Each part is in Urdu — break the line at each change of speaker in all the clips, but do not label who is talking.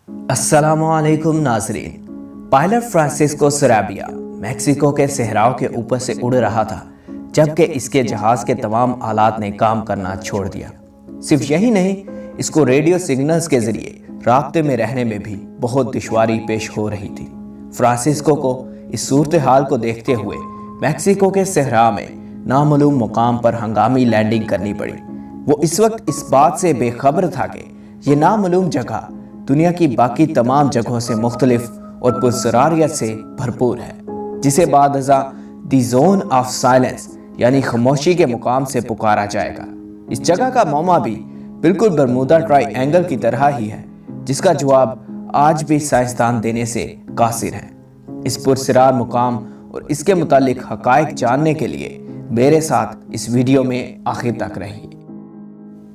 السلام علیکم ناظرین۔ پائلٹ فرانسسکو سرابیا میکسیکو کے صحراؤں کے اوپر سے اڑ رہا تھا جبکہ اس کے جہاز کے تمام آلات نے کام کرنا چھوڑ دیا۔ صرف یہی نہیں، اس کو ریڈیو سگنلز کے ذریعے رابطے میں رہنے میں بھی بہت دشواری پیش ہو رہی تھی۔ فرانسسکو کو اس صورتحال کو دیکھتے ہوئے میکسیکو کے صحرا میں نامعلوم مقام پر ہنگامی لینڈنگ کرنی پڑی۔ وہ اس وقت اس بات سے بے خبر تھا کہ یہ نامعلوم جگہ دنیا کی باقی تمام جگہوں سے مختلف اور پرسراریت سے بھرپور ہے، جسے بعد ازاں دی زون آف سائلنس یعنی خاموشی کے مقام سے پکارا جائے گا۔ اس جگہ کا معمہ بھی بالکل برمودا ٹرائی اینگل کی طرح ہی ہے، جس کا جواب آج بھی سائنسدان دینے سے قاصر ہیں۔ اس پرسرار مقام اور اس کے متعلق حقائق جاننے کے لیے میرے ساتھ اس ویڈیو میں آخر تک رہیے۔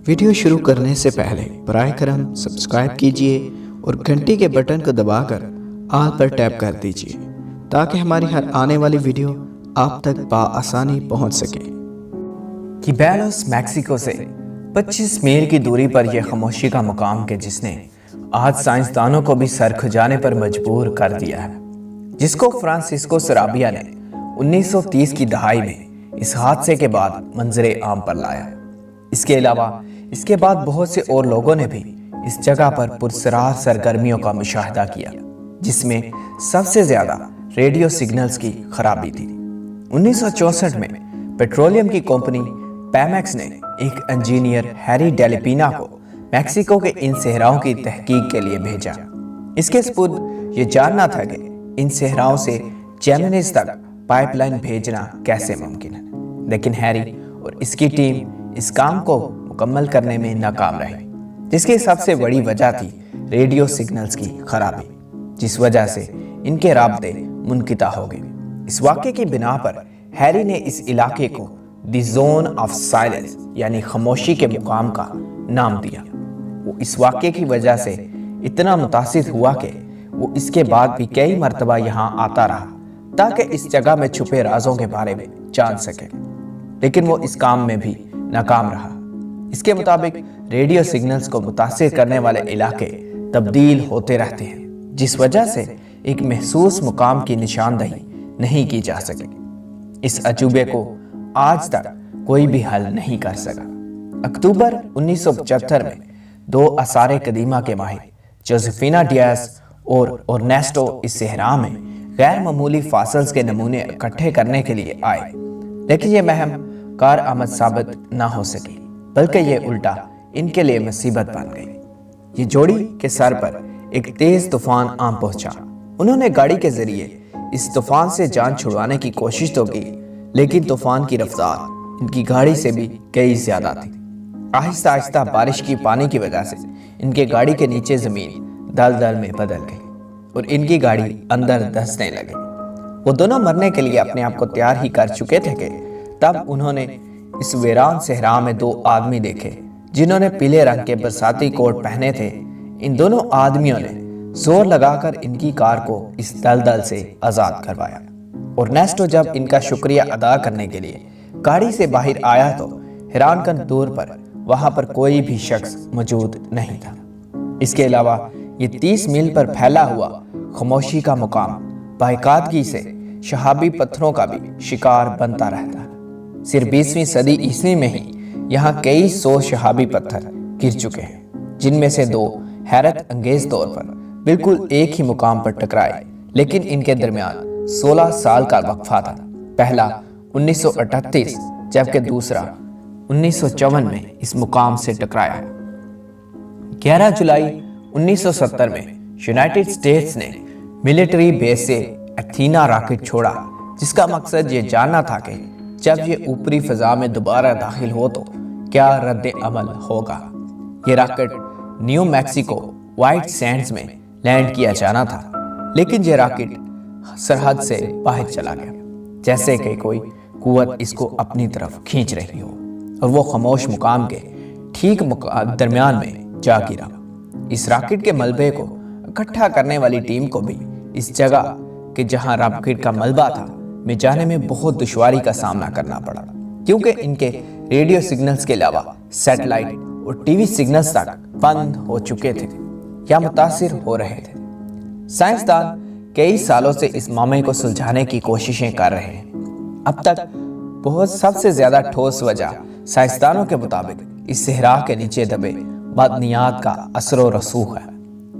ویڈیو شروع کرنے سے پہلے براہ کرم سبسکرائب کیجئے اور گھنٹی کے بٹن کو دبا کر آل پر ٹیپ کر دیجئے تاکہ ہماری ہر آنے والی ویڈیو آپ تک بآسانی پہنچ سکے۔ کیبیلوس میکسیکو سے 25 میل کی دوری پر یہ خاموشی کا مقام کہ جس نے آج سائنسدانوں کو بھی سر کھجانے پر مجبور کر دیا ہے، جس کو فرانسسکو سرابیا نے 1930 کی دہائی میں اس حادثے کے بعد منظر عام پر لایا۔ اس کے علاوہ اس کے بعد بہت سے اور لوگوں نے بھی اس جگہ پر پرسرار سرگرمیوں کا مشاہدہ کیا، جس میں سب سے زیادہ ریڈیو سگنلز کی خرابی تھی۔ 1964 میں پیٹرولیم کی کمپنی پیمیکس نے ایک انجینئر ہیری ڈیلیپینا کو میکسیکو کے ان صحراؤں کی تحقیق کے لیے بھیجا۔ اس کے سپرد یہ جاننا تھا کہ ان صحراؤں سے جیمنیز تک پائپ لائن بھیجنا کیسے ممکن ہے، لیکن ہیری اور اس کی ٹیم اس کام کو مکمل کرنے میں ناکام رہے، جس کی سب سے بڑی وجہ تھی ریڈیو سگنلز کی خرابی، جس وجہ سے ان کے رابطے منقطع ہو گئے۔ اس واقعے کی بنا پر ہیری نے اس علاقے کو دی زون آف سائلنس یعنی خاموشی کے مقام کا نام دیا۔ وہ اس واقعے کی وجہ سے اتنا متاثر ہوا کہ وہ اس کے بعد بھی کئی مرتبہ یہاں آتا رہا تاکہ اس جگہ میں چھپے رازوں کے بارے میں جان سکے، لیکن وہ اس کام میں بھی ناکام رہا۔ اس کے مطابق ریڈیو سگنلز کو متاثر کرنے والے علاقے تبدیل ہوتے رہتے ہیں، جس وجہ سے ایک محسوس مقام کی نشاندہی نہیں کی جا سکی۔ اس عجوبے کو آج تک کوئی بھی حل نہیں کر سکا۔ اکتوبر 1975 میں 2 آثار قدیمہ کے ماہر جوزفینا ڈیاز اور اورنیسٹو اس صحرا میں غیر معمولی فاسلز کے نمونے اکٹھے کرنے کے لیے آئے، لیکن یہ مہم کارآمد ثابت نہ ہو سکی، بلکہ یہ الٹا ان کے لیے مصیبت بن گئی۔ یہ جوڑی کے سر پر ایک تیز طوفان آن پہنچا۔ انہوں نے گاڑی کے ذریعے اس طوفان سے جان چھڑوانے کی کوشش تو کی، لیکن طوفان کی رفتار ان کی گاڑی سے بھی کئی زیادہ تھی۔ آہستہ آہستہ بارش کی پانی کی وجہ سے ان کے گاڑی کے نیچے زمین دلدل میں بدل گئی اور ان کی گاڑی اندر دھنسنے لگی۔ وہ دونوں مرنے کے لیے اپنے آپ کو تیار ہی کر چکے تھے کہ تب انہوں نے اس ویران صحرا میں 2 آدمی دیکھے جنہوں نے پیلے رنگ کے برساتی کوٹ پہنے تھے۔ ان دونوں آدمیوں نے زور لگا کر ان کی کار کو اس دلدل سے آزاد کروایا۔ اور نیسٹو جب ان کا شکریہ ادا کرنے کے لیے گاڑی سے باہر آیا تو حیران کن طور پر وہاں پر کوئی بھی شخص موجود نہیں تھا۔ اس کے علاوہ یہ 30 میل پر پھیلا ہوا خاموشی کا مقام باقاعدگی سے شہابی پتھروں کا بھی شکار بنتا رہتا ہے۔ صرف 20ویں صدی عیسوی میں ہی یہاں کئی 100 شہابی پتھر گر چکے ہیں، جن میں سے 2 حیرت انگیز طور پر بالکل ایک ہی مقام پر ٹکرائے، لیکن ان کے درمیان 16 سال کا وقفہ تھا۔ پہلا 1938 جبکہ دوسرا 1954 میں اس مقام سے ٹکرایا۔ 11 جولائی 1970 میں یونائٹڈ اسٹیٹس نے ملٹری بیس سے ایتھینا راکٹ چھوڑا، جس کا مقصد یہ جاننا تھا کہ جب یہ اوپری فضا میں دوبارہ داخل ہو تو کیا رد عمل ہوگا۔ یہ rocket new Mexico white sends میں لینڈ کیا جانا تھا، لیکن یہ راکٹ سرحد سے باہر چلا گیا، جیسے کہ کوئی قوت اس کو اپنی طرف کھینچ رہی ہو، اور وہ خاموش مقام کے ٹھیک درمیان میں جا گرا۔ اس راکٹ کے ملبے کو اکٹھا کرنے والی ٹیم کو بھی اس جگہ کہ جہاں راکٹ کا ملبہ تھا میں جانے میں بہت دشواری کا سامنا کرنا پڑا، کیونکہ ان کے ریڈیو سگنلز کے علاوہ سیٹلائٹ اور ٹی وی سگنلز تک بند ہو چکے تھے۔ یا متاثر ہو رہے تھے۔ سائنسدان کئی سالوں سے اس معاملے کو سلجھانے کی کوششیں کر رہے ہیں۔ اب تک سب سے زیادہ ٹھوس وجہ سائنسدانوں کے مطابق اس صحرا کے نیچے دبے معدنیات کا اثر و رسوخ ہے۔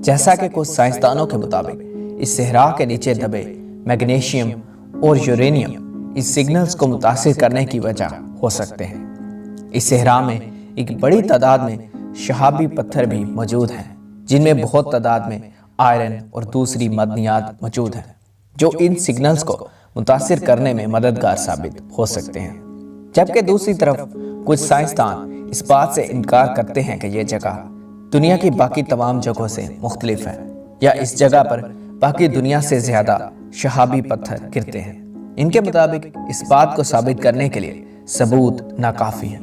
جیسا کہ کچھ سائنسدانوں کے مطابق اس صحرا کے نیچے دبے میگنیشیم اور یورینیم اس سگنلز کو متاثر کرنے کی وجہ ہو سکتے ہیں۔ اس صحرا میں ایک بڑی تعداد میں شہابی پتھر بھی موجود ہیں، جن میں بہت تعداد میں آئرن اور دوسری معدنیات موجود ہیں، جو ان سگنلز کو متاثر کرنے میں مددگار ثابت ہو سکتے ہیں۔ جبکہ دوسری طرف کچھ سائنسدان اس بات سے انکار کرتے ہیں کہ یہ جگہ دنیا کی باقی تمام جگہوں سے مختلف ہے، یا اس جگہ پر باقی دنیا سے زیادہ شہابی پتھر گرتے ہیں۔ ان کے مطابق اس بات کو ثابت کرنے کے لیے ثبوت ناکافی ہے،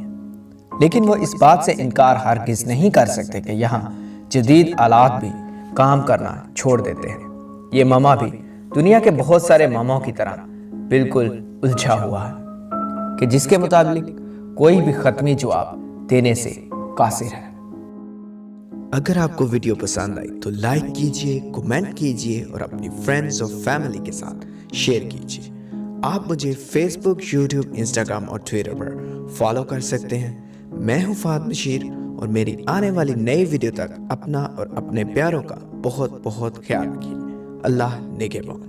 لیکن وہ اس بات سے انکار ہرگز نہیں کر سکتے کہ یہاں جدید آلات بھی کام کرنا چھوڑ دیتے ہیں۔ یہ معمہ بھی دنیا کے بہت سارے معموں کی طرح بالکل الجھا ہوا ہے کہ جس کے مطابق کوئی بھی حتمی جواب دینے سے قاصر ہے۔
اگر آپ کو ویڈیو پسند آئی تو لائک کیجئے، کمنٹ کیجئے اور اپنی فرینڈز اور فیملی کے ساتھ شیئر کیجئے۔ آپ مجھے فیس بک، یوٹیوب، انسٹاگرام اور ٹویٹر پر فالو کر سکتے ہیں۔ میں ہوں فہد بشیر، اور میری آنے والی نئی ویڈیو تک اپنا اور اپنے پیاروں کا بہت بہت خیال رکھیے۔ اللہ نگہبان۔